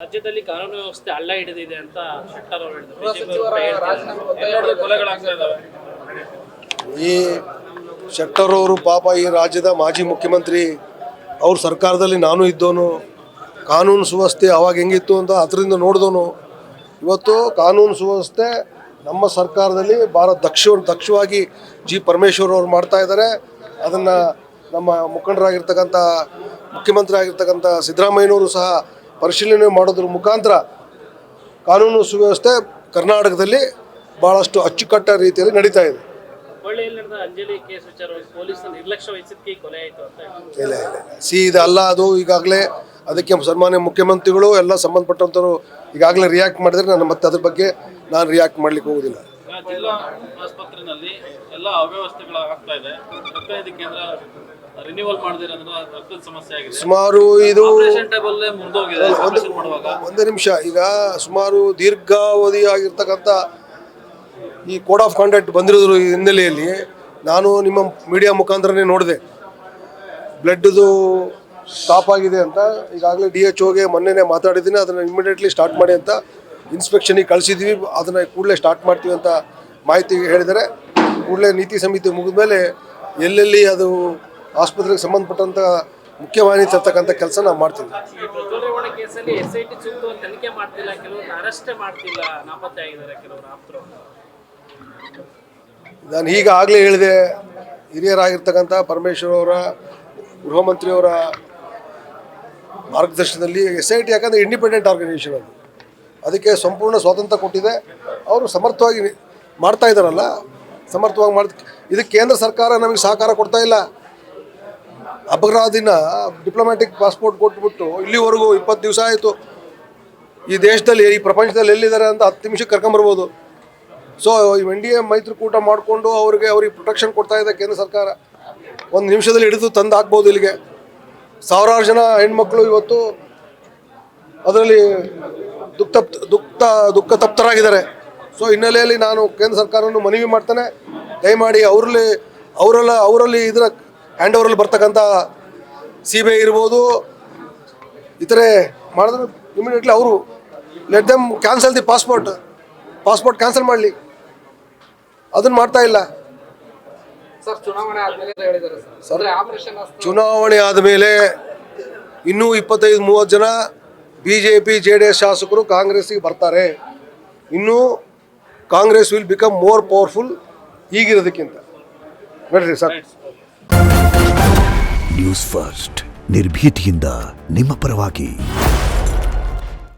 ರಾಜ್ಯದಲ್ಲಿ ಕಾನೂನು ವ್ಯವಸ್ಥೆ ಹಳ್ಳ ಹಿಡಿದಿದೆ ಅಂತ ಶೆಟ್ಟರ್ ಅವರು ಈ ಶೆಟ್ಟರ್ ಅವರು ಪಾಪ ಈ ರಾಜ್ಯದ ಮಾಜಿ ಮುಖ್ಯಮಂತ್ರಿ, ಅವ್ರ ಸರ್ಕಾರದಲ್ಲಿ ನಾನು ಇದ್ದವನು. ಕಾನೂನು ಸುವ್ಯವಸ್ಥೆ ಅವಾಗ ಹೆಂಗಿತ್ತು ಅಂತ ಅದರಿಂದ ನೋಡಿದವನು. ಇವತ್ತು ಕಾನೂನು ಸುವ್ಯವಸ್ಥೆ ನಮ್ಮ ಸರ್ಕಾರದಲ್ಲಿ ಭಾಳ ದಕ್ಷವಾಗಿ ಜಿ ಪರಮೇಶ್ವರ್ ಅವರು ಮಾಡ್ತಾ ಇದ್ದಾರೆ. ಅದನ್ನು ನಮ್ಮ ಮುಖಂಡರಾಗಿರ್ತಕ್ಕಂಥ ಮುಖ್ಯಮಂತ್ರಿ ಆಗಿರ್ತಕ್ಕಂಥ ಸಿದ್ದರಾಮಯ್ಯನವರು ಸಹ ಪರಿಶೀಲನೆ ಮಾಡೋದ್ರ ಮುಖಾಂತರ ಕಾನೂನು ಸುವ್ಯವಸ್ಥೆ ಕರ್ನಾಟಕದಲ್ಲಿ ಭಾಳಷ್ಟು ಅಚ್ಚುಕಟ್ಟ ರೀತಿಯಲ್ಲಿ ನಡೀತಾ ಇದೆ. ಇಲ್ಲ ಇದಲ್ಲ, ಅದು ಈಗಾಗಲೇ ಅದಕ್ಕೆ ಸನ್ಮಾನ್ಯ ಮುಖ್ಯಮಂತ್ರಿಗಳು ಎಲ್ಲ ಸಂಬಂಧಪಟ್ಟಂಥವ್ರು ಈಗಾಗಲೇ ರಿಯಾಕ್ಟ್ ಮಾಡಿದ್ರೆ ನಾನು ಮತ್ತೆ ಅದ್ರ ಬಗ್ಗೆ ನಾನು ರಿಯಾಕ್ಟ್ ಮಾಡ್ಲಿಕ್ಕೆ ಹೋಗೋದಿಲ್ಲ. ಜಿಲ್ಲಾ ಆಸ್ಪತ್ರೆಯಲ್ಲಿ ಎಲ್ಲ ಅವ್ಯವಸ್ಥೆಗಳು ಆಗ್ತಾ ಇದೆ. ಕೇಂದ್ರ ರಿನ್ಯೂವಲ್ ಮಾಡದಿರೋದ್ರಿಂದ ಸಮಸ್ಯೆ ಆಗಿದೆ. ಸುಮಾರು ಇದು ಒಂದೇ ನಿಮಿಷ, ಈಗ ಸುಮಾರು ದೀರ್ಘಾವಧಿ ಆಗಿರ್ತಕ್ಕಂಥ ಈ ಕೋಡ್ ಆಫ್ ಕಾಂಡಕ್ಟ್ ಬಂದಿರೋದ್ರ ಹಿನ್ನೆಲೆಯಲ್ಲಿ ನಾನು ನಿಮ್ಮ ಮೀಡಿಯಾ ಮುಖಾಂತರನೇ ನೋಡಿದೆ. ಬ್ಲಡ್ದು ಸ್ಟಾಪ್ ಆಗಿದೆ ಅಂತ ಈಗಾಗಲೇ DHOಗೆ ಮೊನ್ನೆನೇ ಮಾತಾಡಿದ್ದೀನಿ. ಅದನ್ನು ಇಮಿಡಿಯೇಟ್ಲಿ ಸ್ಟಾರ್ಟ್ ಮಾಡಿ ಅಂತ ಇನ್ಸ್ಪೆಕ್ಷನಿಗೆ ಕಳಿಸಿದ್ವಿ. ಅದನ್ನು ಕೂಡಲೇ ಸ್ಟಾರ್ಟ್ ಮಾಡ್ತೀವಿ ಅಂತ ಮಾಹಿತಿ ಹೇಳಿದರೆ ಕೂಡಲೇ ನೀತಿ ಸಮಿತಿ ಮುಗಿದ ಮೇಲೆ ಎಲ್ಲೆಲ್ಲಿ ಅದು ಆಸ್ಪತ್ರೆಗೆ ಸಂಬಂಧಪಟ್ಟಂಥ ಮುಖ್ಯವಾಹಿನಿ ತರ್ತಕ್ಕಂಥ ಕೆಲಸ ನಾವು ಮಾಡ್ತೀವಿ. ನಾನು ಈಗಾಗಲೇ ಹೇಳಿದೆ, ಹಿರಿಯರಾಗಿರ್ತಕ್ಕಂಥ ಪರಮೇಶ್ವರ್ ಅವರ ಗೃಹ ಮಂತ್ರಿಯವರ ಮಾರ್ಗದರ್ಶನದಲ್ಲಿ SIT ಯಾಕಂದರೆ ಇಂಡಿಪೆಂಡೆಂಟ್ ಆರ್ಗನೈಸೇಷನ್ ಅದು, ಅದಕ್ಕೆ ಸಂಪೂರ್ಣ ಸ್ವಾತಂತ್ರ್ಯ ಕೊಟ್ಟಿದೆ. ಅವರು ಸಮರ್ಥವಾಗಿ ಮಾಡ್ತಾ ಇದ್ದಾರಲ್ಲ, ಸಮರ್ಥವಾಗಿ ಇದಕ್ಕೆ ಕೇಂದ್ರ ಸರ್ಕಾರ ನಮಗೆ ಸಹಕಾರ ಕೊಡ್ತಾ ಇಲ್ಲ. ಅಪರಾಧಿನ ಡಿಪ್ಲೊಮ್ಯಾಟಿಕ್ ಪಾಸ್ಪೋರ್ಟ್ ಕೊಟ್ಬಿಟ್ಟು ಇಲ್ಲಿವರೆಗೂ 20 ದಿವಸ ಆಯಿತು. ಈ ದೇಶದಲ್ಲಿ ಈ ಪ್ರಪಂಚದಲ್ಲಿ ಎಲ್ಲಿದ್ದಾರೆ ಅಂತ 10 ನಿಮಿಷಕ್ಕೆ ಕರ್ಕೊಂಬರ್ಬೋದು. ಸೊ ಈ NDA ಮೈತ್ರಿಕೂಟ ಮಾಡಿಕೊಂಡು ಅವ್ರಿಗೆ ಪ್ರೊಟೆಕ್ಷನ್ ಕೊಡ್ತಾ ಇದೆ ಕೇಂದ್ರ ಸರ್ಕಾರ. 1 ನಿಮಿಷದಲ್ಲಿ ಹಿಡಿದು ತಂದು ಹಾಕ್ಬೋದು ಇಲ್ಲಿಗೆ. ಸಾವಿರಾರು ಜನ ಹೆಣ್ಮಕ್ಳು ಇವತ್ತು ಅದರಲ್ಲಿ ದುಃಖ ತಪ್ತರಾಗಿದ್ದಾರೆ. ಸೊ ಹಿನ್ನೆಲೆಯಲ್ಲಿ ನಾನು ಕೇಂದ್ರ ಸರ್ಕಾರವನ್ನು ಮನವಿ ಮಾಡ್ತಾನೆ, ದಯಮಾಡಿ ಅವರಲ್ಲಿ ಇದರ ಹ್ಯಾಂಡ್ ಓವರಲ್ಲಿ ಬರ್ತಕ್ಕಂಥ CBI ಇರ್ಬೋದು, ಇತರೆ ಮಾಡಿದ್ರೆ ಇಮಿಡಿಯೇಟ್ಲಿ ಅವರು let them cancel the passport cancel ಮಾಡಲಿ. ಅದನ್ನು ಮಾಡ್ತಾ ಇಲ್ಲ ಸರ್. ಚುನಾವಣೆ ಆದಮೇಲೆ ಇನ್ನೂ 25-30 ಜನ BJP JDS ಶಾಸಕರು ಕಾಂಗ್ರೆಸ್ಸಿಗೆ ಬರ್ತಾರೆ. ಇನ್ನೂ Congress will become more powerful ಈಗಿರೋದಕ್ಕಿಂತ. ನೋಡ್ರಿ ಸರ್, ನ್ಯೂಸ್ ಫಸ್ಟ್ ನಿರ್ಭೀತಿಯಿಂದ ನಿಮ್ಮ ಪರವಾಗಿ.